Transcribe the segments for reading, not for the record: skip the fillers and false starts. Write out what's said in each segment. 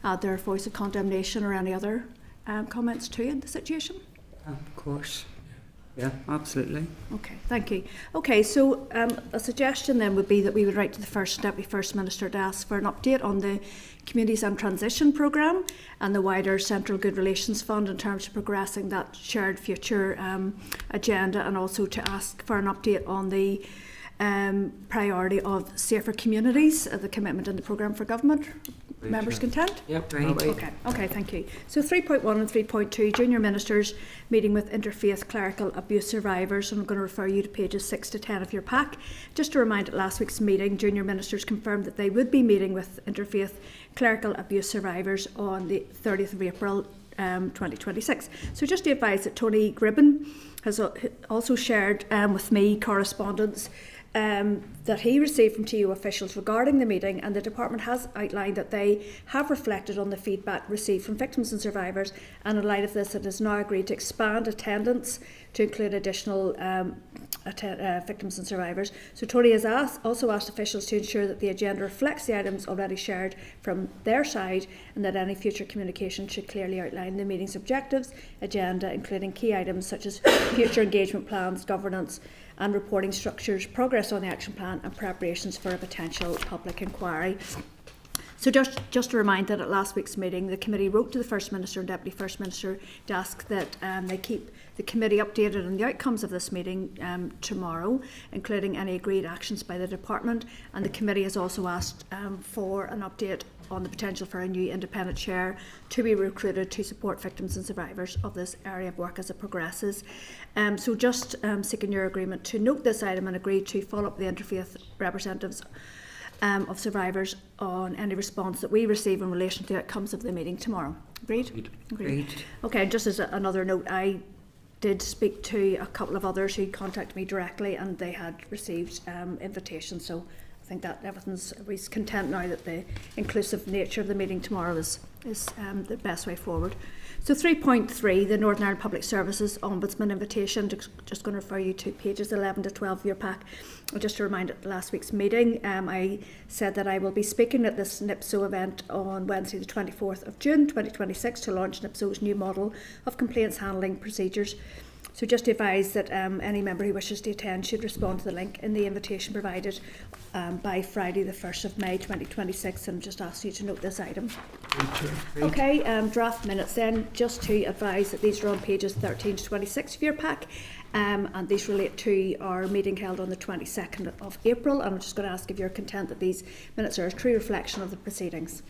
add their voice of condemnation or any other comments to the situation? Of course. Yeah, absolutely. Okay, thank you. Okay, so a suggestion then would be that we would write to the Deputy First Minister to ask for an update on the Communities and Transition Programme and the wider Central Good Relations Fund in terms of progressing that shared future agenda, and also to ask for an update on the priority of safer communities, the commitment in the programme for government. Members content? Yep, right. Okay, thank you. So 3.1 and 3.2, Junior Ministers meeting with interfaith clerical abuse survivors, and I'm going to refer you to pages 6 to 10 of your pack. Just to remind, at last week's meeting, Junior Ministers confirmed that they would be meeting with interfaith clerical abuse survivors on the 30th of April 2026. So just to advise that Tony Gribben has also shared with me correspondence that he received from TU officials regarding the meeting, and the department has outlined that they have reflected on the feedback received from victims and survivors, and in light of this it has now agreed to expand attendance to include additional victims and survivors. So Tony has also asked officials to ensure that the agenda reflects the items already shared from their side, and that any future communication should clearly outline the meeting's objectives, agenda, including key items such as future engagement plans, governance and reporting structures, progress on the action plan and preparations for a potential public inquiry. So just to remind that at last week's meeting, the committee wrote to the First Minister and Deputy First Minister to ask that they keep the committee updated on the outcomes of this meeting tomorrow, including any agreed actions by the department. And the committee has also asked for an update on the potential for a new independent chair to be recruited to support victims and survivors of this area of work as it progresses. So just seeking your agreement to note this item and agree to follow up the interfaith representatives of survivors on any response that we receive in relation to the outcomes of the meeting tomorrow. Agreed? Agreed. Okay, just as another note, I did speak to a couple of others who contacted me directly, and they had received invitations, so I think that everything's content now that the inclusive nature of the meeting tomorrow is the best way forward. So 3.3, the Northern Ireland Public Services Ombudsman invitation, just going to refer you to pages 11 to 12 of your pack. Just to remind, at last week's meeting, I said that I will be speaking at this NIPSO event on Wednesday the 24th of June 2026 to launch NIPSO's new model of complaints handling procedures. So just to advise that any member who wishes to attend should respond to the link in the invitation provided by Friday the 1st of May 2026, and just ask you to note this item. Okay, draft minutes then, just to advise that these are on pages 13 to 26 of your pack, and these relate to our meeting held on the 22nd of April, and I'm just going to ask if you're content that these minutes are a true reflection of the proceedings.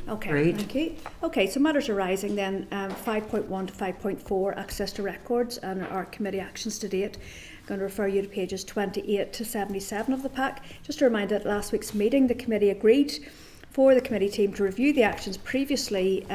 Okay, thank you. Okay, so matters arising then, 5.1 to 5.4, access to records and our committee actions to date. I'm going to refer you to pages 28 to 77 of the pack. Just a reminder that at last week's meeting the committee agreed for the committee team to review the actions previously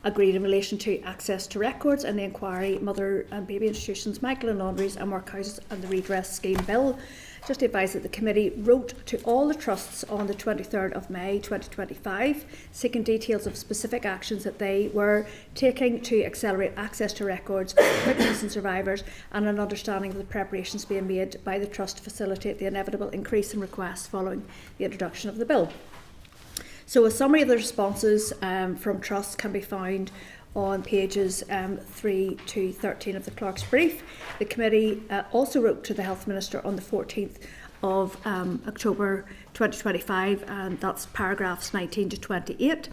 agreed in relation to access to records and the inquiry, mother and baby institutions, Michael and Laundries and workhouses and the redress scheme bill. Just to advise that the committee wrote to all the trusts on the 23rd of May 2025 seeking details of specific actions that they were taking to accelerate access to records for victims and survivors, and an understanding of the preparations being made by the trust to facilitate the inevitable increase in requests following the introduction of the bill. So a summary of the responses from trusts can be found on pages 3 to 13 of the clerk's brief. The committee also wrote to the Health Minister on the 14th of October 2025, and that's paragraphs 19 to 28,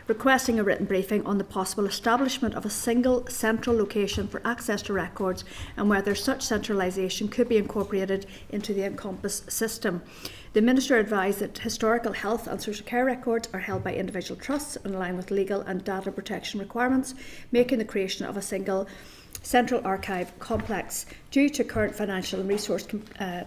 requesting a written briefing on the possible establishment of a single central location for access to records and whether such centralisation could be incorporated into the Encompass system. The Minister advised that historical health and social care records are held by individual trusts in line with legal and data protection requirements, making the creation of a single central archive complex. Due to current financial and resource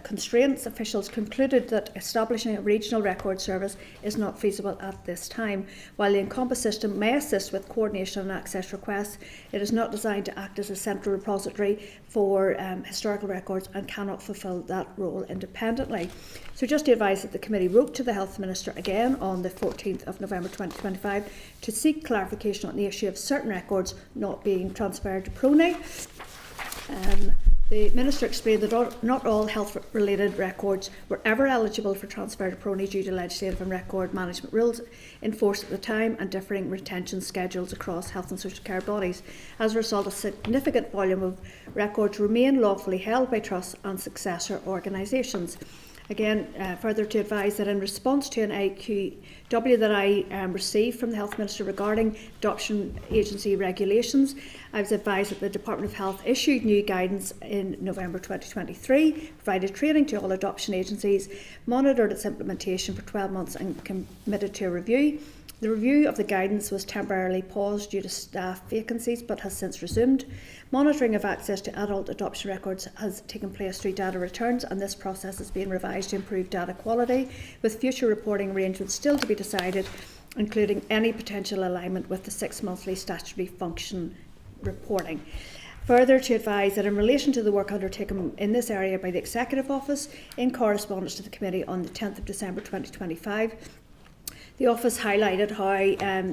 constraints, officials concluded that establishing a regional record service is not feasible at this time. While the Encompass system may assist with coordination and access requests, it is not designed to act as a central repository for historical records and cannot fulfil that role independently. So just to advise that the committee wrote to the Health Minister again on the 14th of November 2025 to seek clarification on the issue of certain records not being transferred to PRONE. The Minister explained that not all health-related records were ever eligible for transfer to PRONI due to legislative and record management rules in force at the time and differing retention schedules across health and social care bodies. As a result, a significant volume of records remain lawfully held by trusts and successor organisations. Again, further to advise that in response to an IQW that I received from the Health Minister regarding adoption agency regulations, I was advised that the Department of Health issued new guidance in November 2023, provided training to all adoption agencies, monitored its implementation for 12 months and committed to a review. The review of the guidance was temporarily paused due to staff vacancies but has since resumed. Monitoring of access to adult adoption records has taken place through data returns, and this process is being revised to improve data quality, with future reporting arrangements still to be decided, including any potential alignment with the 6 monthly statutory function reporting. Further to advise that in relation to the work undertaken in this area by the Executive Office, in correspondence to the Committee on the 10th of December 2025, the Office highlighted how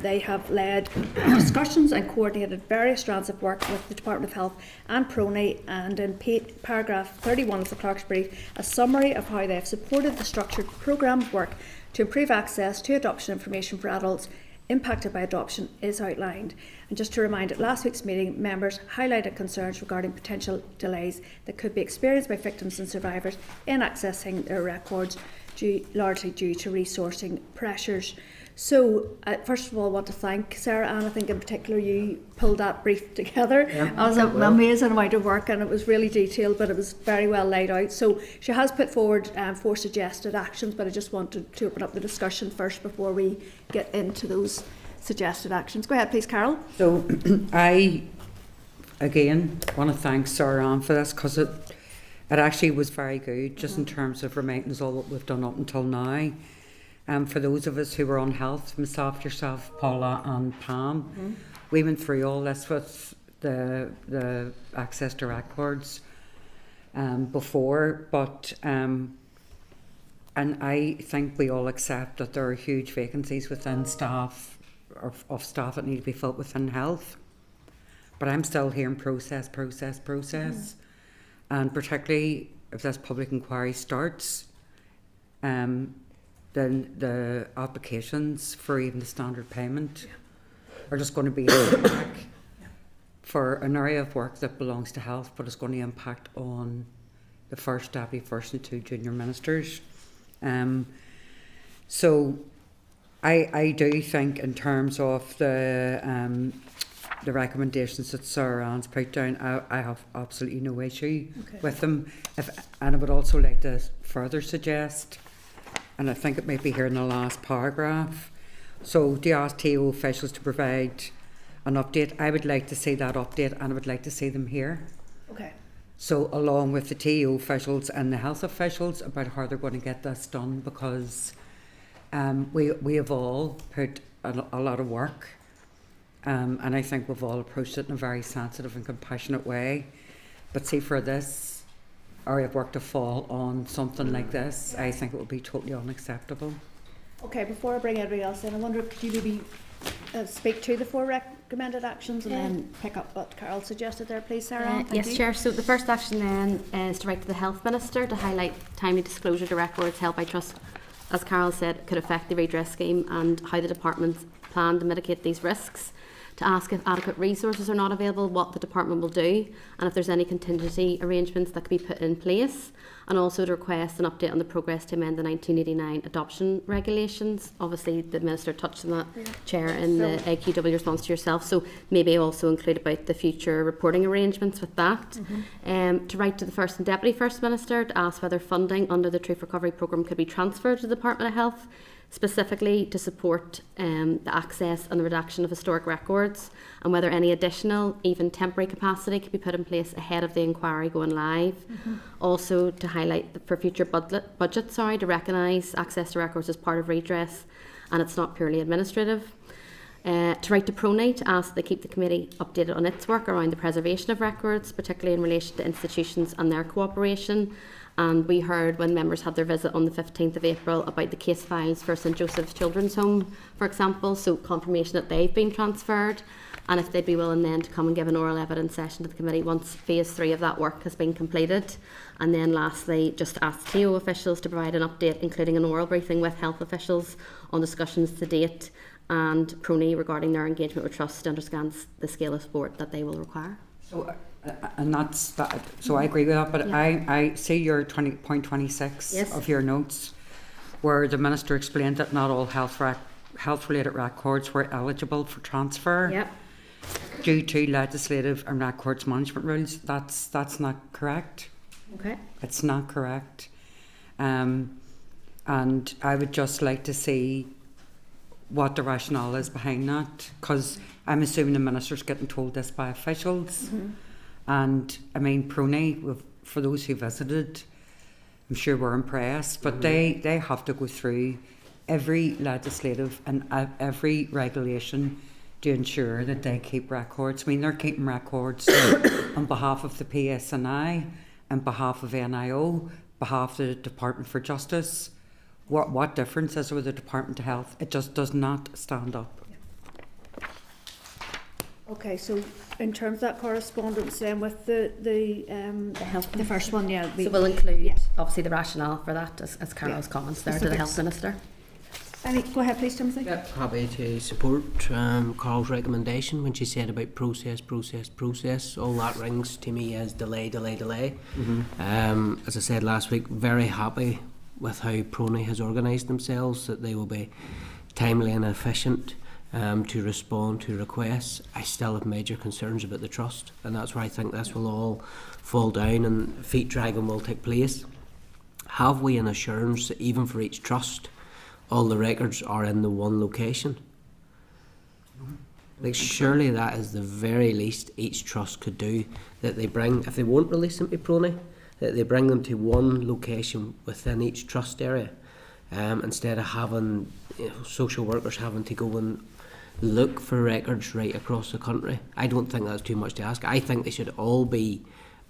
they have led discussions and coordinated various strands of work with the Department of Health and PRONI, and in paragraph 31 of the Clerk's Brief, a summary of how they have supported the structured programme of work to improve access to adoption information for adults impacted by adoption is outlined. And just to remind, at last week's meeting, members highlighted concerns regarding potential delays that could be experienced by victims and survivors in accessing their records, largely due to resourcing pressures. So, first of all, I want to thank Sarah Ann. I think in particular you pulled that brief together. Yeah, It was an amazing amount of work, and it was really detailed, but it was very well laid out. So she has put forward 4 suggested actions, but I just wanted to open up the discussion first before we get into those suggested actions. Go ahead, please, Carol. So I, again, want to thank Sarah Ann for this, because it actually was very good, just in terms of reminding us all what we've done up until now. For those of us who were on health, myself, yourself, Paula and Pam, we went through all this with the access to records before, but and I think we all accept that there are huge vacancies within staff, or of staff that need to be filled within health. But I'm still hearing process. And particularly if this public inquiry starts, then the applications for even the standard payment are just going to be back for an area of work that belongs to health, but it's going to impact on the first deputy, first and 2 junior ministers. So I do think, in terms of the recommendations that Sarah Ann's put down, I have absolutely no issue with them. And I would also like to further suggest, and I think it might be here in the last paragraph, so to ask TO officials to provide an update. I would like to see that update, and I would like to see them here. Okay. So along with the TO officials and the health officials, about how they're going to get this done, because we have all put a lot of work, and I think we've all approached it in a very sensitive and compassionate way. But see, for this area of work to fall on something like this, I think it would be totally unacceptable. Okay, before I bring everybody else in, I wonder, could you maybe speak to the 4 recommended actions and then pick up what Carol suggested there, please, Sarah? Yes, Chair. So the first action then is to write to the Health Minister to highlight timely disclosure to records held by trust, as Carol said, could affect the redress scheme, and how the department plan to mitigate these risks. To ask if adequate resources are not available, what the department will do, and if there's any contingency arrangements that could be put in place, and also to request an update on the progress to amend the 1989 adoption regulations. Obviously the Minister touched on that, Chair, in the AQW response to yourself, so maybe also include about the future reporting arrangements with that. To write to the First and Deputy First Minister to ask whether funding under the Truth Recovery Programme could be transferred to the Department of Health, specifically to support the access and the redaction of historic records, and whether any additional, even temporary capacity could be put in place ahead of the inquiry going live. Also to highlight for future budget, to recognise access to records as part of redress, and it's not purely administrative. To write to PRONI to ask that they keep the committee updated on its work around the preservation of records, particularly in relation to institutions and their cooperation. And we heard when members had their visit on the 15th of April about the case files for St Joseph's Children's Home, for example, so confirmation that they've been transferred. and if they'd be willing then to come and give an oral evidence session to the committee once phase 3 of that work has been completed. And then lastly, just ask TO officials to provide an update, including an oral briefing with health officials on discussions to date and PRONI regarding their engagement with Trust to understand the scale of support that they will require. So, and that's that. So I agree with that. But Yeah. I see your 20.26 Yes. of your notes, where the minister explained that not all health-related records were eligible for transfer Yep. due to legislative and records management rules. That's not correct. Okay. It's not correct. And I would just like to see what the rationale is behind that, because I'm assuming the minister's getting told this by officials. And I mean, PRONI, for those who visited, I'm sure we're impressed, but they have to go through every legislative and every regulation to ensure that they keep records. I mean, they're keeping records on behalf of the PSNI, on behalf of NIO, behalf of the Department for Justice. What difference is there with the Department of Health? It just does not stand up. Okay, so in terms of that correspondence then with the health the first one, yeah. So we'll include yeah. obviously the rationale for that as Carol's comments there to the Health Minister. Go ahead, please, Timothy. Yep, happy to support Carl's recommendation when she said about process. All that rings to me as delay. As I said last week, very happy with how PRONI has organised themselves, that they will be timely and efficient to respond to requests. I still have major concerns about the Trust, and that's where I think this will all fall down and feet dragging will take place. Have we an assurance that even for each Trust, all the records are in the one location? Like, surely that is the very least each Trust could do, that they bring, if they won't release them to PRONI, that they bring them to one location within each Trust area, instead of having social workers having to go and look for records right across the country. I don't think that's too much to ask. I think they should all be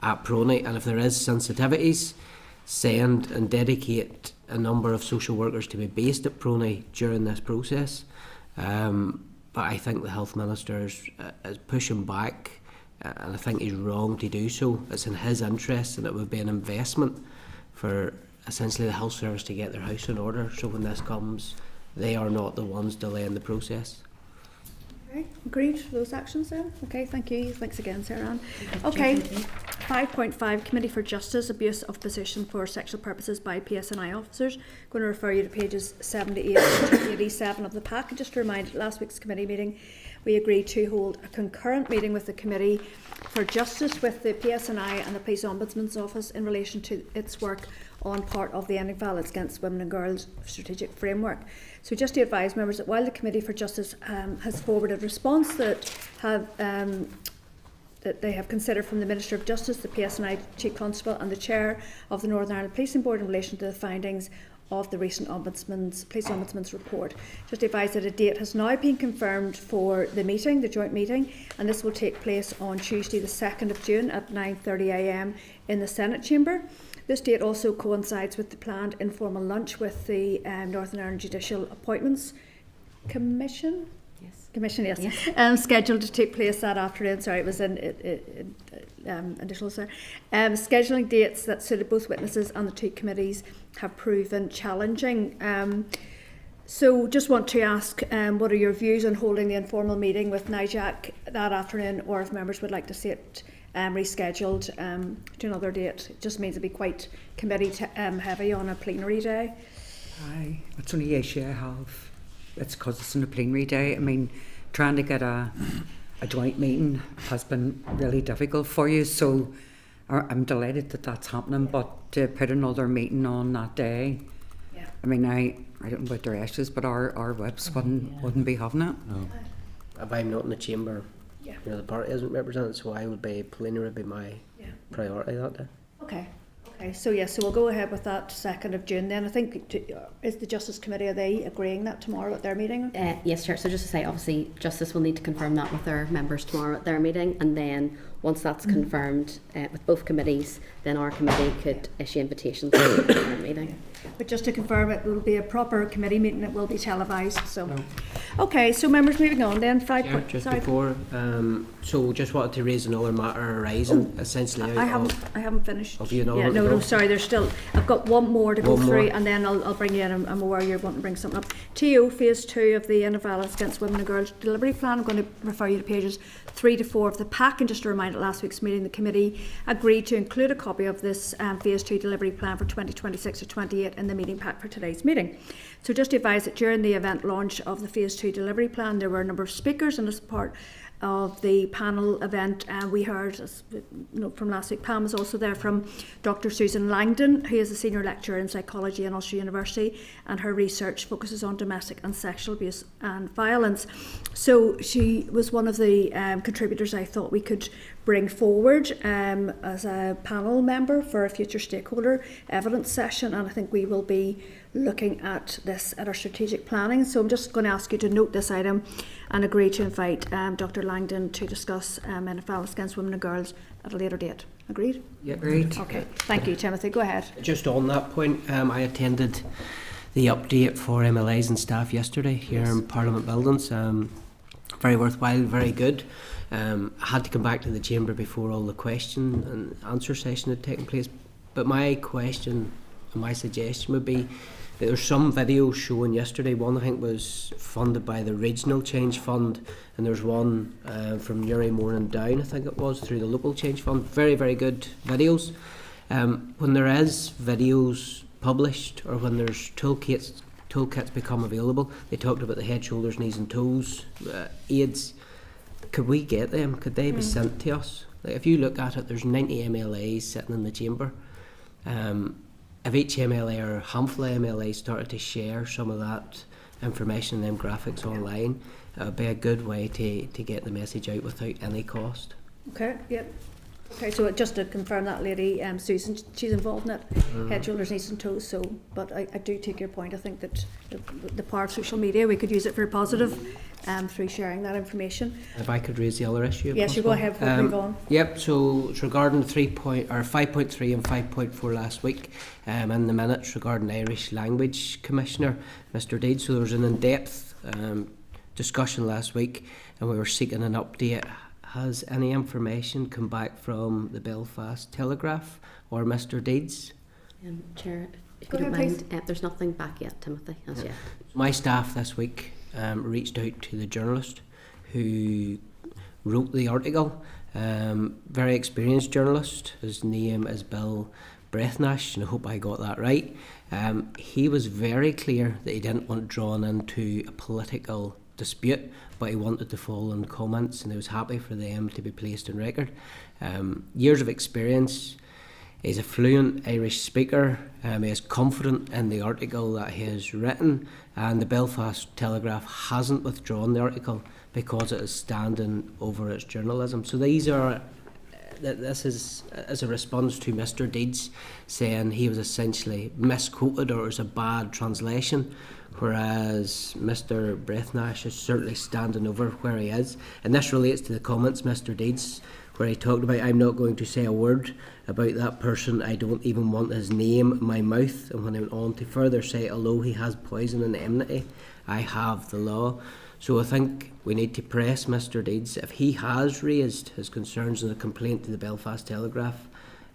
at PRONI, and if there is sensitivities, send and dedicate a number of social workers to be based at PRONI during this process. But I think the Health Minister is pushing back, and I think he's wrong to do so. It's in his interest, and it would be an investment for essentially the health service to get their house in order, so when this comes, they are not the ones delaying the process. Okay, agreed for those actions then. Okay, thank you. Thanks again, Sarah Ann. Okay, 5.5, Committee for Justice, Abuse of Position for Sexual Purposes by PSNI Officers. Going to refer you to pages 78 to 87 of the pack. And just to remind, at last week's committee meeting, we agreed to hold a concurrent meeting with the Committee for Justice with the PSNI and the Police Ombudsman's Office in relation to its work on part of the Ending Violence Against Women and Girls Strategic Framework. So just to advise members that while the Committee for Justice has forwarded a response that they have considered from the Minister of Justice, the PSNI Chief Constable and the Chair of the Northern Ireland Policing Board in relation to the findings of the recent Police Ombudsman's report. Just to advise that a date has now been confirmed for the meeting, the joint meeting, and this will take place on Tuesday the 2nd of June at 9:30 a.m. in the Senate Chamber. This date also coincides with the planned informal lunch with the Northern Ireland Judicial Appointments Commission. Yes. Scheduled to take place that afternoon. Sorry, it was in initials there. Scheduling dates that suited both witnesses and the two committees have proven challenging. So just want to ask, what are your views on holding the informal meeting with NIJAC that afternoon, or if members would like to see it rescheduled to another date? It just means it'll be quite committee heavy on a plenary day. Aye, that's only the issue I have. It's because it's on a plenary day. I mean, trying to get a joint meeting has been really difficult for you, so I'm delighted that that's happening, but to put another meeting on that day, Yeah. I mean, I don't know about the rest of us, but our whips wouldn't be having it. No. If I'm not in the chamber, Yeah. the party isn't represented, so I would be plenary would be my priority that day. Okay. So so we'll go ahead with that 2nd of June then. I think, is the Justice Committee, are they agreeing that tomorrow at their meeting? Yes, Chair. So just to say, obviously, Justice will need to confirm that with their members tomorrow at their meeting, and then once that's confirmed with both committees, then our committee could issue invitations to the meeting. But just to confirm, it will be a proper committee meeting, it will be televised. So, Okay, so members, moving on then. Yeah, just before, so just wanted to raise another matter arising essentially I out haven't finished. Have you another Yeah, one to no, go? sorry. There's still. I've got one more to go One through, more. and then I'll bring you in. I'm aware you're wanting to bring something up. TO Phase 2 of the End of Violence Against Women and Girls Delivery Plan. I'm going to refer you to pages 3 to 4 of the pack. And just a reminder, at last week's meeting, the committee agreed to include a copy of this Phase 2 delivery plan for 2026 to 28 in the meeting pack for today's meeting. So just to advise that during the event launch of the Phase 2 delivery plan, there were a number of speakers, and as part of the panel event, we heard, as you know, from last week, Pam was also there, from Dr. Susan Langdon, who is a senior lecturer in psychology in Ulster University, and her research focuses on domestic and sexual abuse and violence. So she was one of the contributors I thought we could bring forward as a panel member for a future stakeholder evidence session, and I think we will be looking at this at our strategic planning. So I'm just going to ask you to note this item and agree to invite Dr. Langdon to discuss men of violence against women and girls at a later date. Agreed? Yep. Great. Okay, thank you, Timothy. Go ahead. Just on that point, I attended the update for MLAs and staff yesterday here in Parliament Buildings. Very worthwhile, very good. I had to come back to the chamber before all the question and answer session had taken place. But my question and my suggestion would be that there's some videos showing yesterday. One I think was funded by the Regional Change Fund, and there's one from Newry Morning Down, I think it was, through the Local Change Fund. Very, very good videos. When there is videos published, or when there's toolkits become available, they talked about the head, shoulders, knees and toes aids. Could we get them? Could they be sent to us? Like, if you look at it, there's 90 MLAs sitting in the chamber. If each MLA or a handful of MLAs started to share some of that information and them graphics online, it would be a good way to get the message out without any cost. Okay, yep. Okay, so just to confirm that lady, Susan, she's involved in it, head, shoulders, knees and toes. So, but I do take your point. I think that the power of social media, we could use it for positive through sharing that information. If I could raise the other issue. Yes, you go ahead before we move on. Yep, so it's regarding 5.3 and 5.4 last week, in the minutes regarding Irish Language Commissioner, Mr. Deeds. So there was an in-depth discussion last week, and we were seeking an update. Has any information come back from the Belfast Telegraph or Mr. Deeds? Chair, if Go you don't ahead, mind, there's nothing back yet, Timothy, as yet. My staff this week reached out to the journalist who wrote the article. Very experienced journalist. His name is Bill Brethnash, and I hope I got that right. He was very clear that he didn't want drawn into a political dispute, but he wanted to fall in comments, and he was happy for them to be placed on record. Years of experience. He's a fluent Irish speaker. He is confident in the article that he has written, and the Belfast Telegraph hasn't withdrawn the article because it is standing over its journalism. So these are, this is as a response to Mr. Deeds saying he was essentially misquoted or it was a bad translation, whereas Mr. Brethnash is certainly standing over where he is. And this relates to the comments Mr. Deeds, where he talked about, I'm not going to say a word about that person, I don't even want his name in my mouth. And when he went on to further say, although he has poison and enmity, I have the law. So I think we need to press Mr. Deeds. If he has raised his concerns in a complaint to the Belfast Telegraph,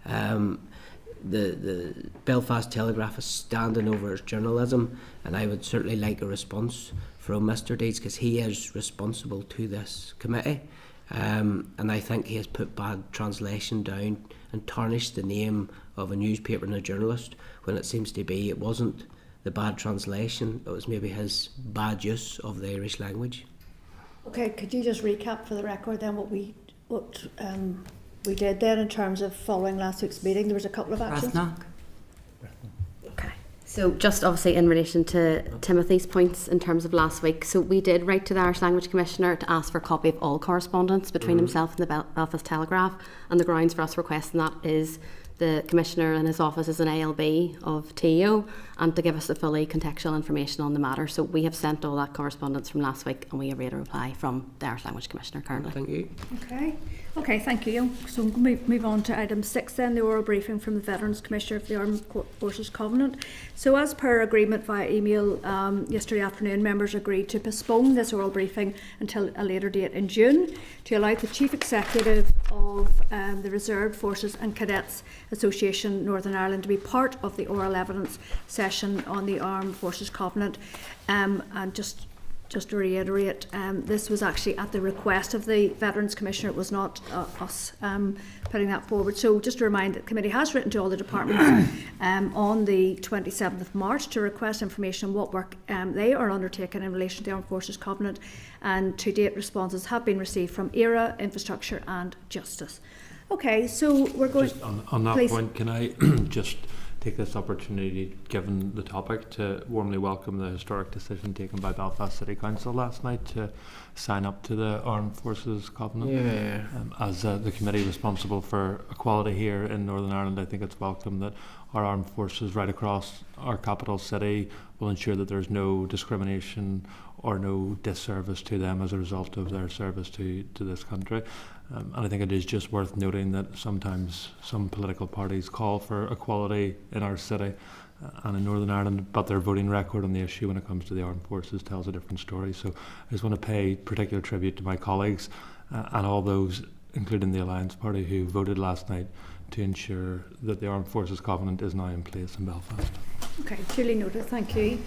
the Belfast Telegraph is standing over its journalism, and I would certainly like a response from Mr. Deeds, because he is responsible to this committee. And I think he has put bad translation down and tarnished the name of a newspaper and a journalist, when it seems to be it wasn't the bad translation, it was maybe his bad use of the Irish language. Okay, could you just recap for the record then what we did then in terms of following last week's meeting? There was a couple of actions. Okay. So just obviously in relation to Timothy's points in terms of last week, so we did write to the Irish Language Commissioner to ask for a copy of all correspondence between himself and the Belfast Telegraph, and the grounds for us requesting that is the Commissioner and his office is an ALB of TEO and to give us the fully contextual information on the matter. So we have sent all that correspondence from last week and we await a reply from the Irish Language Commissioner currently. Thank you. Okay, thank you. So we'll move on to item 6 then, the oral briefing from the Veterans Commissioner of the Armed Forces Covenant. So as per agreement via email yesterday afternoon, members agreed to postpone this oral briefing until a later date in June to allow the Chief Executive of the Reserved Forces and Cadets Association Northern Ireland to be part of the oral evidence session on the Armed Forces Covenant. And just to reiterate, this was actually at the request of the Veterans Commissioner. It was not us putting that forward. So just to remind, the committee has written to all the departments on the 27th of March to request information on what work they are undertaking in relation to the Armed Forces Covenant, and to date responses have been received from ERA, Infrastructure and Justice. Okay, so we're going... Just on that please. point, can I just take this opportunity, given the topic, to warmly welcome the historic decision taken by Belfast City Council last night to sign up to the Armed Forces Covenant. Yeah. As the committee responsible for equality here in Northern Ireland, I think it's welcome that our armed forces right across our capital city will ensure that there's no discrimination or no disservice to them as a result of their service to this country. And I think it is just worth noting that sometimes some political parties call for equality in our city and in Northern Ireland, but their voting record on the issue when it comes to the armed forces tells a different story. So I just want to pay particular tribute to my colleagues and all those, including the Alliance Party, who voted last night to ensure that the Armed Forces Covenant is now in place in Belfast. Okay, duly noted, thank you.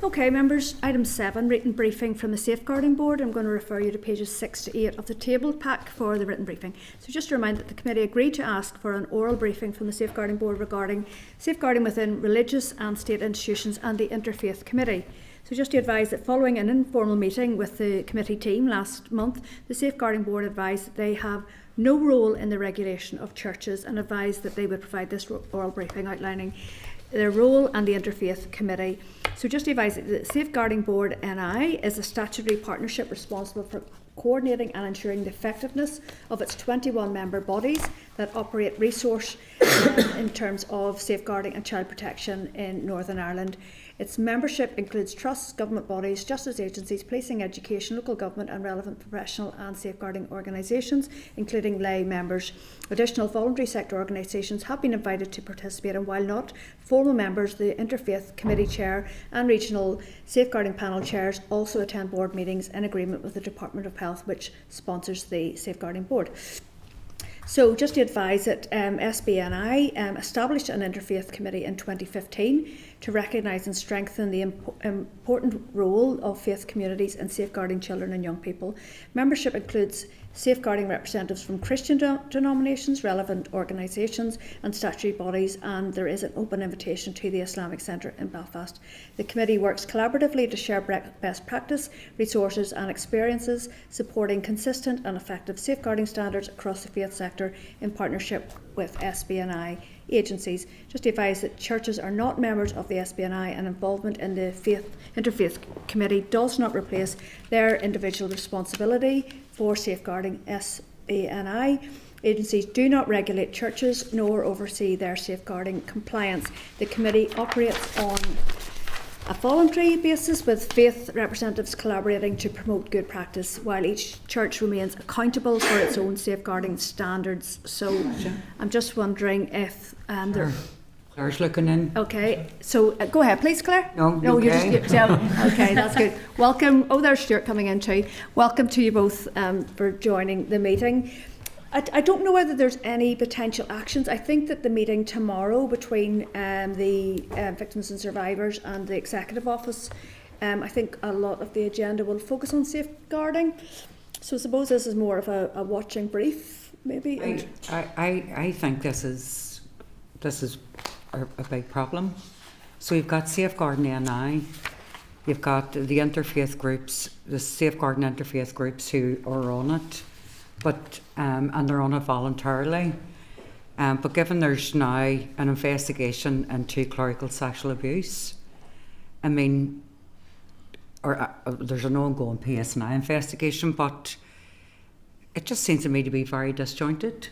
Okay, members, item 7, written briefing from the Safeguarding Board. I'm going to refer you to pages 6 to 8 of the table pack for the written briefing. So just a reminder that the committee agreed to ask for an oral briefing from the Safeguarding Board regarding safeguarding within religious and state institutions and the Interfaith Committee. So just to advise that following an informal meeting with the committee team last month, the Safeguarding Board advised that they have no role in the regulation of churches and advised that they would provide this oral briefing outlining their role and the Interfaith Committee. So just to advise that the Safeguarding Board NI is a statutory partnership responsible for coordinating and ensuring the effectiveness of its 21 member bodies that operate resource in terms of safeguarding and child protection in Northern Ireland. Its membership includes trusts, government bodies, justice agencies, policing, education, local government and relevant professional and safeguarding organisations, including lay members. Additional voluntary sector organisations have been invited to participate, and while not formal members, the Interfaith Committee Chair and Regional Safeguarding Panel Chairs also attend board meetings in agreement with the Department of Health, which sponsors the Safeguarding Board. So just to advise that SBNI established an Interfaith Committee in 2015 to recognise and strengthen the important role of faith communities in safeguarding children and young people. Membership includes safeguarding representatives from Christian denominations, relevant organisations and statutory bodies, and there is an open invitation to the Islamic Centre in Belfast. The committee works collaboratively to share best practice, resources and experiences, supporting consistent and effective safeguarding standards across the faith sector in partnership with SBNI agencies. Just to advise that churches are not members of the SBNI, and involvement in the Interfaith Committee does not replace their individual responsibility for safeguarding SBNI. Agencies do not regulate churches nor oversee their safeguarding compliance. The committee operates on a voluntary basis with faith representatives collaborating to promote good practice, while each church remains accountable for its own safeguarding standards. So I'm just wondering if Claire's looking in. Okay, so go ahead please, Claire. No, you're okay. Okay, that's good. Welcome. Oh, there's Stuart coming in too. Welcome to you both for joining the meeting. I don't know whether there's any potential actions. I think that the meeting tomorrow between the Victims and Survivors and the Executive Office, I think a lot of the agenda will focus on safeguarding. So I suppose this is more of a watching brief, maybe. I think this is a big problem. So you've got Safeguarding NI, you've got the interfaith groups, the Safeguarding interfaith groups who are on it, but and they're on it voluntarily. But given there's now an investigation into clerical sexual abuse, I mean, there's an ongoing PSNI investigation, but it just seems to me to be very disjointed.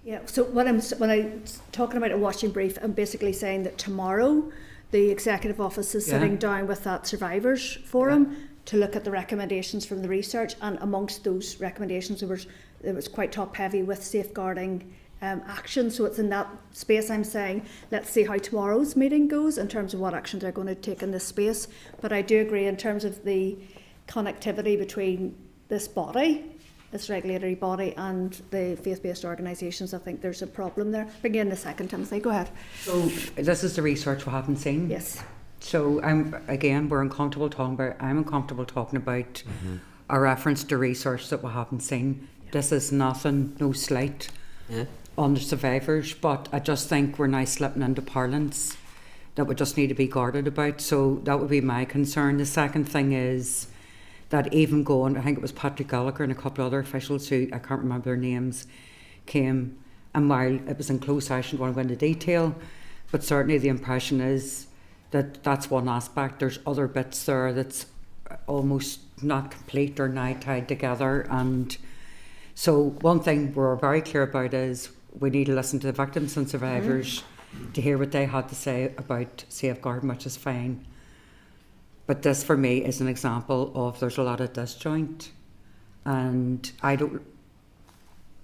Yeah, so when I'm talking about a watching brief, I'm basically saying that tomorrow the Executive Office is sitting down with that survivors forum to look at the recommendations from the research, and amongst those recommendations it was quite top heavy with safeguarding action. So it's in that space I'm saying let's see how tomorrow's meeting goes in terms of what actions they're going to take in this space. But I do agree in terms of the connectivity between this body, this regulatory body, and the faith-based organisations. I think there's a problem there. Bring you in a second, Timothy. Go ahead. So this is the research we haven't seen. Yes. So we're uncomfortable talking about. I'm uncomfortable talking about a reference to research that we haven't seen. This is nothing, no slight on the survivors, but I just think we're now slipping into parlance that we just need to be guarded about. So that would be my concern. The second thing is that even going, I think it was Patrick Gallagher and a couple of other officials who, I can't remember their names, came, and while it was in closed session, I don't want to go into detail, but certainly the impression is that that's one aspect. There's other bits there that's almost not complete or now tied together. And so one thing we're very clear about is we need to listen to the victims and survivors to hear what they had to say about safeguarding, which is fine. But this for me is an example of there's a lot of disjoint, and I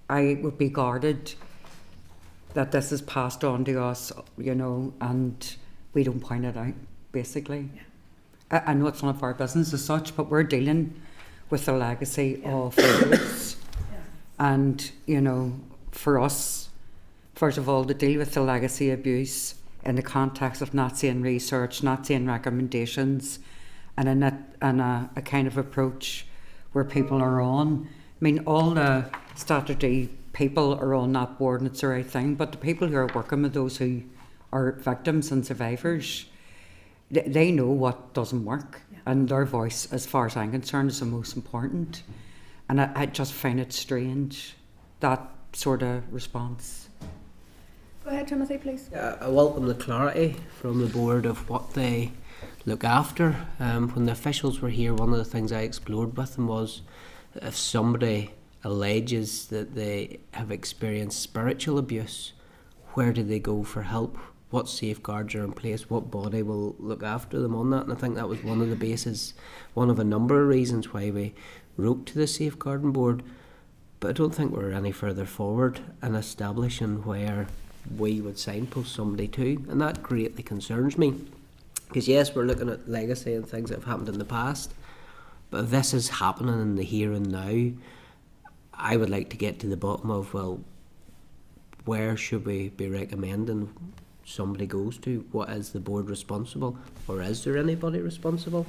would be guarded that this is passed on to us, and we don't point it out, basically. Yeah. I know it's none of our business as such, but we're dealing with the legacy of abuse. And, for us, first of all, to deal with the legacy abuse in the context of not seeing research, not seeing recommendations, and in a kind of approach where people are on. I mean, all the statutory people are on that board and it's the right thing, but the people who are working with those who are victims and survivors, they know what doesn't work, and their voice, as far as I'm concerned, is the most important. And I just find it strange, that sort of response. Go ahead, Timothy, please. I welcome the clarity from the board of what they look after. When the officials were here, one of the things I explored with them was that if somebody alleges that they have experienced spiritual abuse, where do they go for help? What safeguards are in place? What body will look after them on that? And I think that was one of the bases, one of a number of reasons why we wrote to the Safeguarding Board. But I don't think we're any further forward in establishing where we would signpost somebody to, and that greatly concerns me. Because yes, we're looking at legacy and things that have happened in the past, but if this is happening in the here and now, I would like to get to the bottom of, well, where should we be recommending somebody goes to? What is the board responsible, or is there anybody responsible?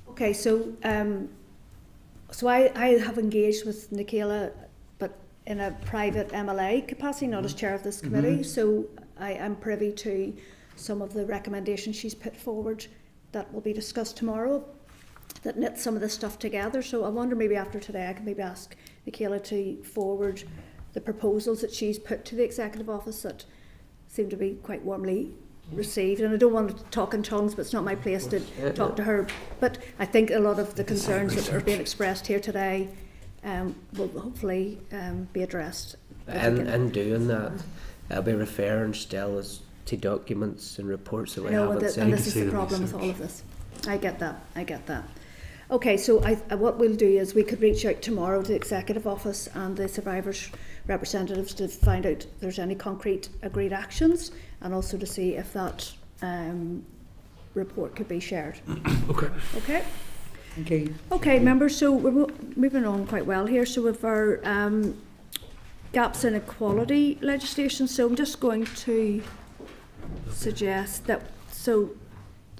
Okay, so I have engaged with Nicola, but in a private MLA capacity, not as chair of this committee. So I am privy to some of the recommendations she's put forward that will be discussed tomorrow, that knit some of this stuff together. So I wonder maybe after today I can maybe ask Nicola to forward the proposals that she's put to the Executive Office that seem to be quite warmly received. And I don't want to talk in tongues, but it's not my place to talk to her. But I think a lot of the concerns that are being expressed here today will hopefully be addressed. And doing that, I'll be referring still as to documents and reports that we haven't seen. And this is the problem with all of this. I get that. Okay, so what we'll do is we could reach out tomorrow to the Executive Office and the survivors' representatives to find out if there's any concrete agreed actions, and also to see if that report could be shared. Okay. Thank you. Okay, members, so we're moving on quite well here. So with our gaps in equality legislation, so I'm just going to suggest that, so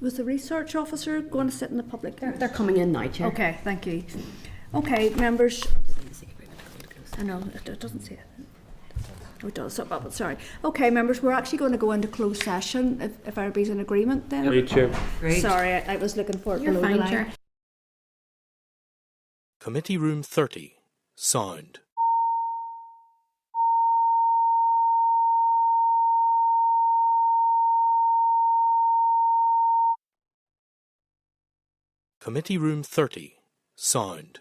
was the research officer going to sit in the public? They're coming in now, Chair. Okay, thank you. Okay, members. I know, it doesn't say it. Oh, it does, but sorry. Okay, members, we're actually going to go into closed session, if everybody's in agreement then. Great, Chair. Great. Sorry, I was looking for it You're below the fine, line. Chair. Committee Room 30. Sound. Committee Room 30. Sound.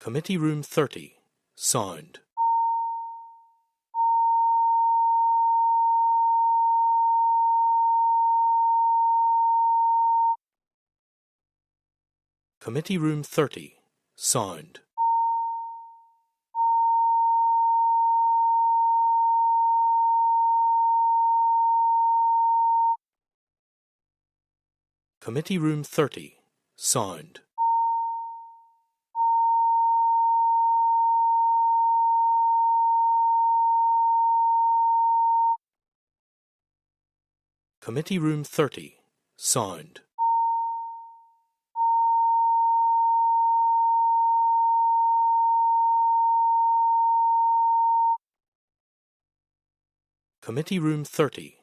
Committee Room 30, Sound. Committee Room 30, Sound. Committee Room 30, Sound. Committee Room 30, Sound. Committee Room 30,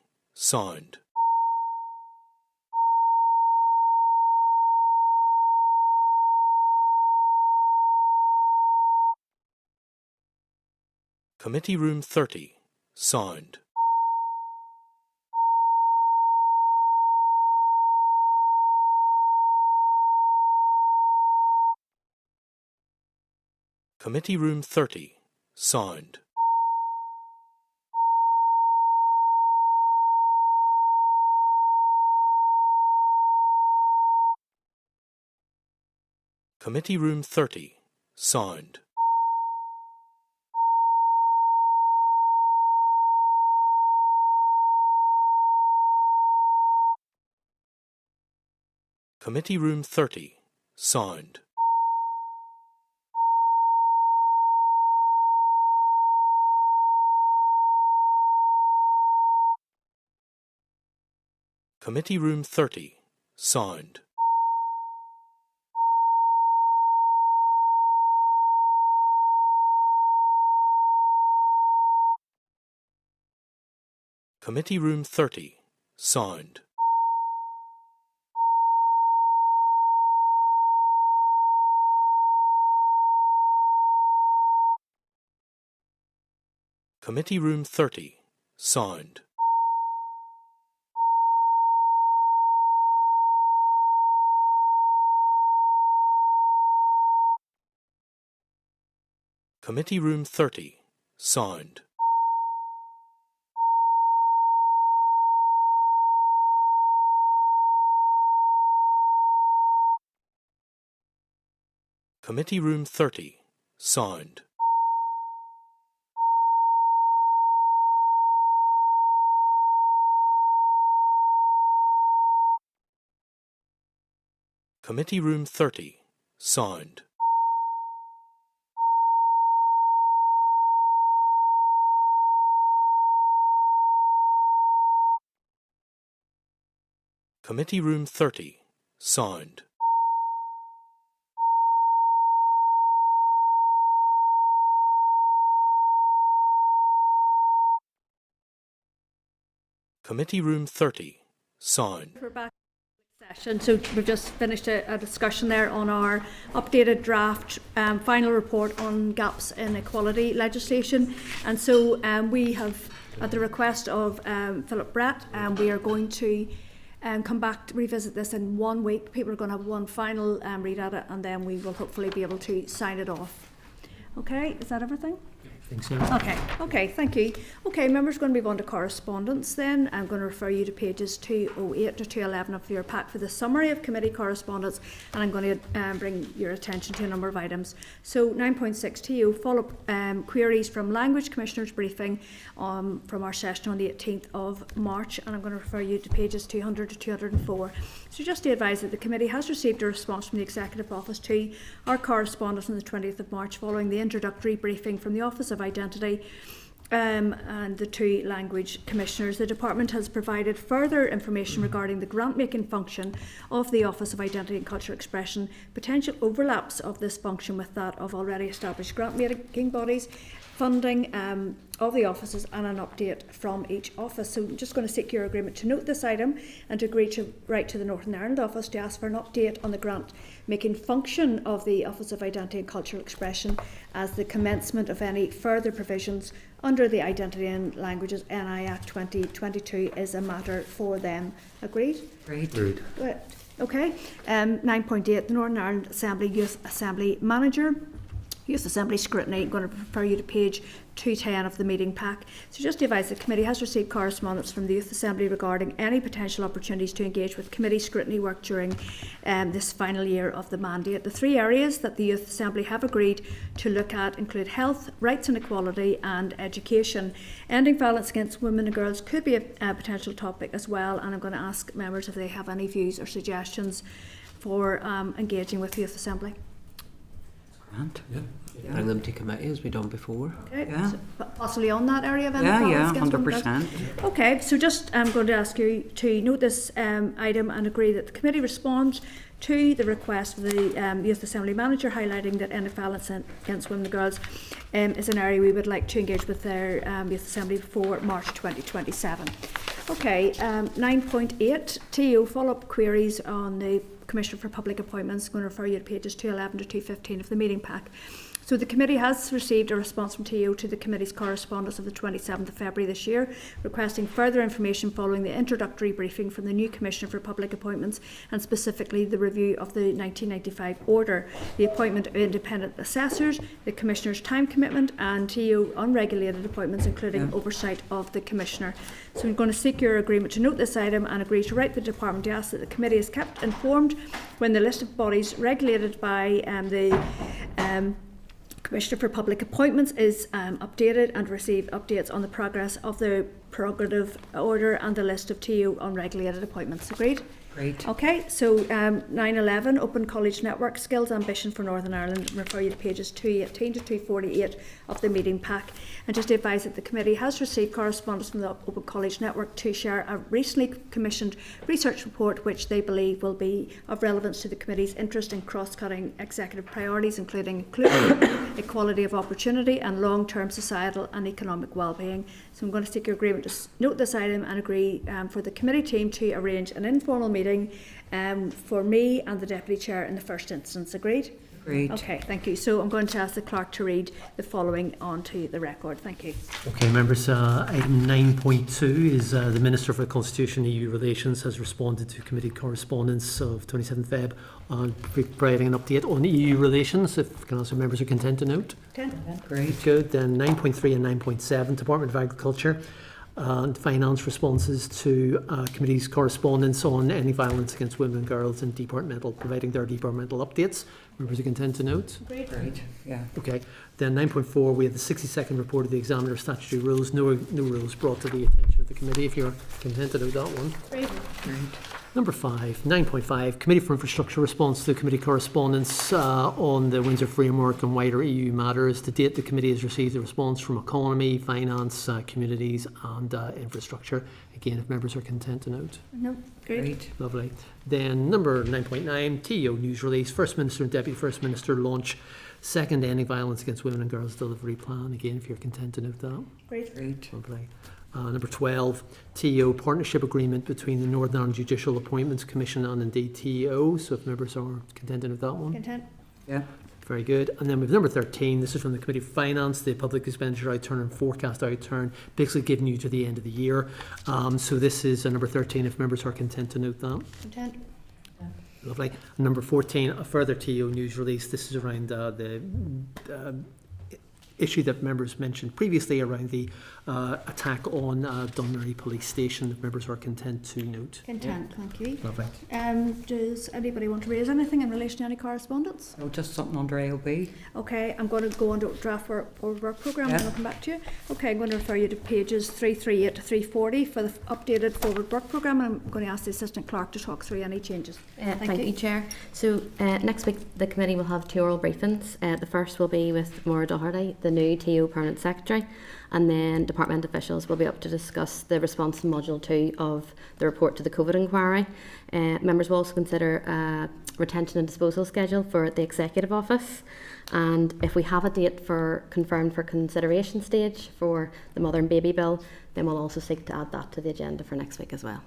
Sound. Committee Room 30, Sound. Committee Room 30, Sound. Committee Room 30, Sound. Committee Room 30, Sound. Committee Room 30, Sound. Committee Room 30, Sound. Committee Room 30, Sound. Committee Room 30, Sound. Committee Room 30, Sound. Committee Room 30, Sound. Committee Room 30, Sound. Committee Room 30, Sound. We're back in session. So we've just finished a discussion there on our updated draft final report on gaps in equality legislation. And so we have, at the request of Philip Brett, we are going to come back to revisit this in 1 week. People are going to have one final read at it, and then we will hopefully be able to sign it off. Okay, is that everything? I think so. Okay, thank you. Okay, members, going to move on to correspondence then. I'm going to refer you to pages 208 to 211 of your pack for the summary of committee correspondence, and I'm going to bring your attention to a number of items. So 9.6 TO, follow-up queries from Language Commissioner's briefing from our session on the 18th of March, and I'm going to refer you to pages 200 to 204. So just to advise that the committee has received a response from the Executive Office to our correspondence on the 20th of March following the introductory briefing from the Office of Identity and the two language commissioners. The department has provided further information regarding the grant-making function of the Office of Identity and Cultural Expression, potential overlaps of this function with that of already established grant-making bodies, funding of the offices, and an update from each office. So I'm just going to seek your agreement to note this item and to agree to write to the Northern Ireland office to ask for an update on the grant-making function of the Office of Identity and Cultural Expression, as the commencement of any further provisions under the Identity and Languages NI Act 2022 is a matter for them. Agreed? Agreed. Okay. 9.8, the Northern Ireland Assembly Youth Assembly Manager. Youth Assembly scrutiny. I'm going to refer you to page 210 of the meeting pack. So just to advise, the committee has received correspondence from the Youth Assembly regarding any potential opportunities to engage with committee scrutiny work during this final year of the mandate. The 3 areas that the Youth Assembly have agreed to look at include health, rights and equality and education. Ending violence against women and girls could be a potential topic as well, and I'm going to ask members if they have any views or suggestions for engaging with the Youth Assembly. Grant. Bring them to committee as we done before. Okay, Yeah. so possibly on that area of ending Yeah, violence against women and girls. 100%. Okay, so just I'm going to ask you to note this item and agree that the committee responds to the request of the Youth Assembly manager highlighting that ending violence against women and girls is an area we would like to engage with their Youth Assembly before March 2027. Okay, 9.8 TO follow-up queries on the Commissioner for Public Appointments. I'm going to refer you to pages 211 to 215 of the meeting pack. So the committee has received a response from TO to the committee's correspondence of the 27th of February this year, requesting further information following the introductory briefing from the new Commissioner for Public Appointments and specifically the review of the 1995 order, the appointment of independent assessors, the Commissioner's time commitment and TO unregulated appointments including oversight of the Commissioner. So I'm going to seek your agreement to note this item and agree to write the Department to ask that the committee is kept informed when the list of bodies regulated by the Commissioner for Public Appointments is updated and receive updates on the progress of the prerogative order and the list of TO unregulated appointments. Agreed? Great. Okay, so 9.11 Open College Network Skills Ambition for Northern Ireland. Refer you to pages 218 to 248 of the meeting pack. And just to advise that the committee has received correspondence from the Open College Network to share a recently commissioned research report which they believe will be of relevance to the committee's interest in cross-cutting executive priorities including inclusion, equality of opportunity and long-term societal and economic well-being. So I'm going to seek your agreement to note this item and agree for the committee team to arrange an informal meeting for me and the Deputy Chair in the first instance. Agreed? Agreed. Okay, thank you. So I'm going to ask the clerk to read the following onto the record. Thank you. Okay, members, item 9.2 is the Minister for Constitution and EU Relations has responded to committee correspondence of 27th Feb on providing an update on EU relations, if council members are content to note. Great. Good. Then 9.3 and 9.7, Department of Agriculture and Finance responses to committee's correspondence on any violence against women and girls and providing their departmental updates. Members are content to note. Great. Great. Yeah. Okay. Then 9.4, we have the 60-second report of the examiner statutory rules. No rules brought to the attention of the committee. If you're content to note that one. Great. Great. Number 5, 9.5, Committee for Infrastructure response to the committee correspondence on the Windsor Framework and wider EU matters. To date, the committee has received a response from Economy, Finance, Communities and Infrastructure. Again, if members are content to note. No, great. Great. Lovely. Then number 9.9, TO news release. First Minister and Deputy First Minister launch second Ending Violence Against Women and Girls delivery plan. Again, if you're content to note that. Great. Great. Lovely. Number 12, TO partnership agreement between the Northern Ireland Judicial Appointments Commission and indeed TO. So if members are contented with that one. Content? Yeah. Very good. And then we have number 13, this is from the Committee for Finance, the public expenditure outturn and forecast outturn, basically giving you to the end of the year. So this is number 13 if members are content to note that. Content? Lovely. And number 14, a further TO news release. This is around the issue that members mentioned previously around the attack on Dunmurry Police Station, if members are content to note. Content, thank you. Lovely. Does anybody want to raise anything in relation to any correspondence? Oh, just something under AOB. Okay, I'm going to go on to draft work programme and I'll come back to you. Okay, I'm going to refer you to pages 338 to 340 for the updated forward work programme, and I'm going to ask the Assistant Clerk to talk through any changes. Thank you, Chair. So next week the committee will have 2 oral briefings. The first will be with Maura Doherty, the new TO Permanent Secretary, and then department officials will be up to discuss the response in Module 2 of the report to the COVID inquiry. Members will also consider a retention and disposal schedule for the Executive Office, and if we have a date confirmed for consideration stage for the Mother and Baby Bill, then we'll also seek to add that to the agenda for next week as well.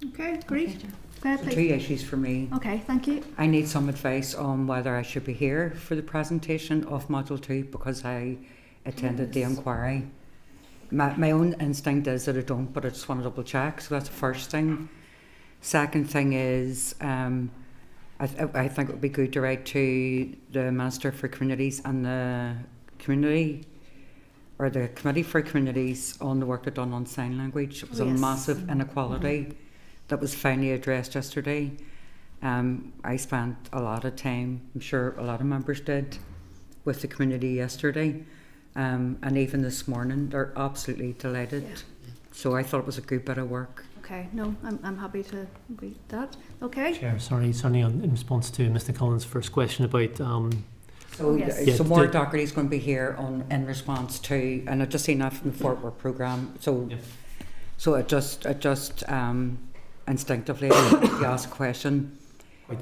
Okay, great. So 2 issues for me. Okay, thank you. I need some advice on whether I should be here for the presentation of Module 2 because I attended the inquiry. My own instinct is that I don't, but I just want to double check. So that's the first thing. Second thing is I think it would be good to write to the Minister for Communities and the community, or the Committee for Communities, on the work they've done on sign language. It was a Yes. massive inequality that was finally addressed yesterday. I spent a lot of time, I'm sure a lot of members did, with the community yesterday. And even this morning, they're absolutely delighted. Yeah. So I thought it was a good bit of work. Okay, no, I'm happy to agree with that. Okay. Chair, sorry, certainly in response to Mr. Cullen's first question about So, Yes. Yeah, so Maura the- Doherty's going to be here in response to, and I've just seen that from the Fort Worth programme. So, Yeah. so it just instinctively you ask a question.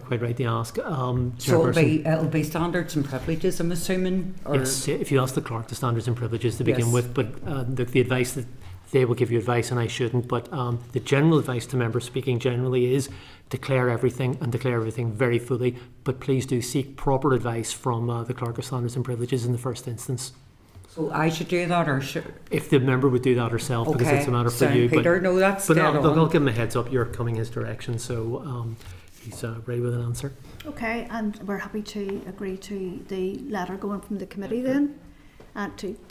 quite right to ask. So Chairperson. it'll be standards and privileges, I'm assuming. Or Yes, if you ask the clerk, the standards and privileges to begin Yes. with, but the advice that they will give you advice, and I shouldn't, but the general advice to members speaking generally is declare everything and declare everything very fully, but please do seek proper advice from the clerk of standards and privileges in the first instance. So I should do that, or should? If the member would do that herself, because Okay, it's a matter for so you. Peter, no, that's But dead I'll on. give him a heads up, you're coming his direction, so he's ready with an answer. Okay, and we're happy to agree to the letter going from the committee then.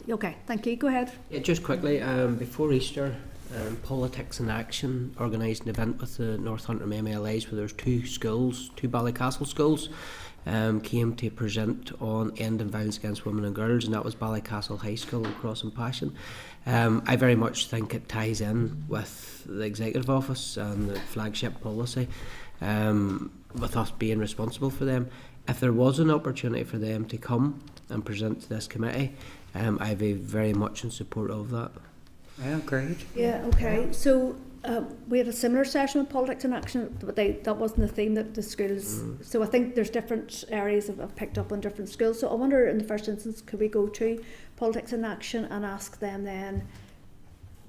Okay, thank you. Go ahead. Yeah, just quickly, before Easter, Politics in Action organised an event with the Northampton MLAs where there's two schools, two Ballycastle schools, came to present on ending violence against women and girls, and that was Ballycastle High School and Cross and Passion. I very much think it ties in with the Executive Office and the flagship policy, with us being responsible for them. If there was an opportunity for them to come and present to this committee, I'd be very much in support of that. Yeah, great. Yeah, okay. So we had a similar session with Politics in Action, but that wasn't the theme that the schools... So I think there's different areas that have picked up on different schools. So I wonder, in the first instance, could we go to Politics in Action and ask them then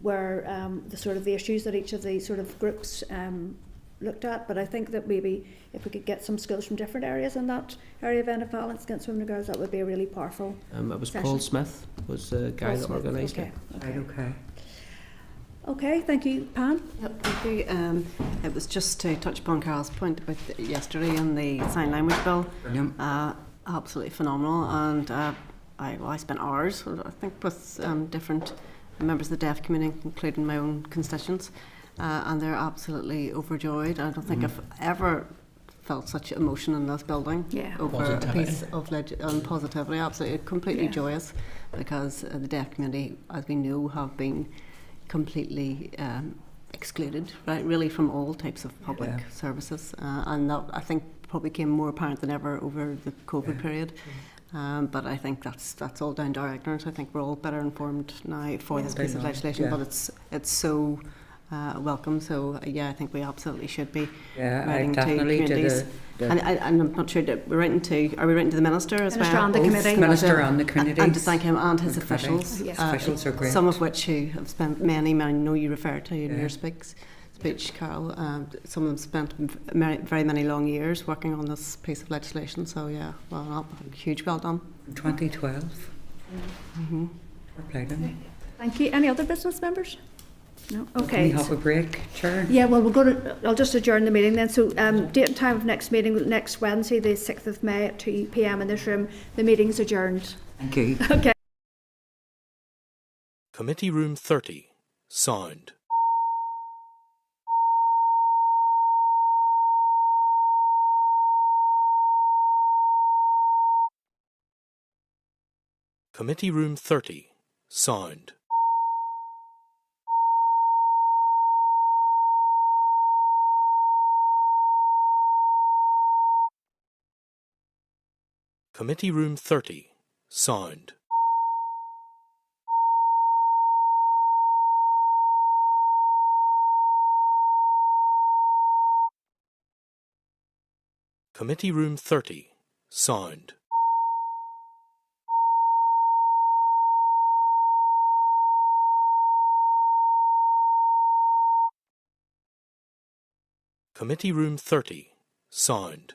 where the sort of the issues that each of the sort of groups looked at? But I think that maybe if we could get some skills from different areas in that area of end of violence against women and girls, that would be a really powerful... It was Session. Paul Smith was the guy that organised okay. it. Right, okay. Okay, thank you. Pam? Yep, thank you. It was just to touch upon Carol's point about yesterday on the sign language bill. Brilliant. Absolutely phenomenal, and I spent hours, I think, with different members of the deaf community, including my own constituents, and they're absolutely overjoyed. I don't think I've ever felt such emotion in this building over a piece of positively, absolutely, completely joyous, because the deaf community, as we know, have been completely excluded, right, really, from all types of public services, and that, I think, probably became more apparent than ever over the COVID period. But I think that's all down to our ignorance. I think we're all better informed now for this piece of legislation, but it's so welcome. So I think we absolutely should be writing to communities. And I'm not sure that are we writing to the Minister as Minister well? and the committee. Minister and the committee. And to thank him and his And the committee. officials. Yes. Officials are great. Some of which who have spent many, I know you referred to in your speech, Carol. Some of them spent very many long years working on this piece of legislation. So huge well done. 2012. Mm-hmm. We're playing. Thank you. Any other business members? No? Can we Okay. have a break, Chair? Yeah, well, I'll just adjourn the meeting then. So date and time of next meeting, next Wednesday, the 6th of May at 2 p.m. in this room. The meeting's adjourned. Thank you. Okay. Committee Room 30. Sound. Committee Room 30. Sound. Committee Room 30. Sound. Committee Room 30. Sound. Committee Room 30. Sound.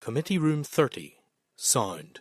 Committee Room 30. Sound.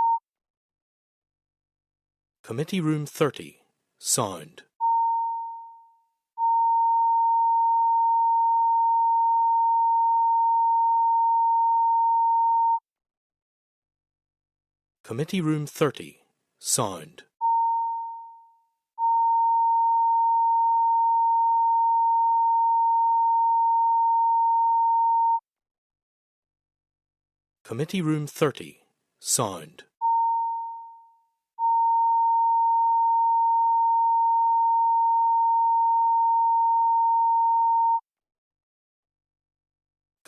Committee Room 30. Sound. Committee Room 30. Sound. Committee Room 30. Sound.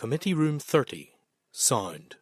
Committee Room 30. Sound.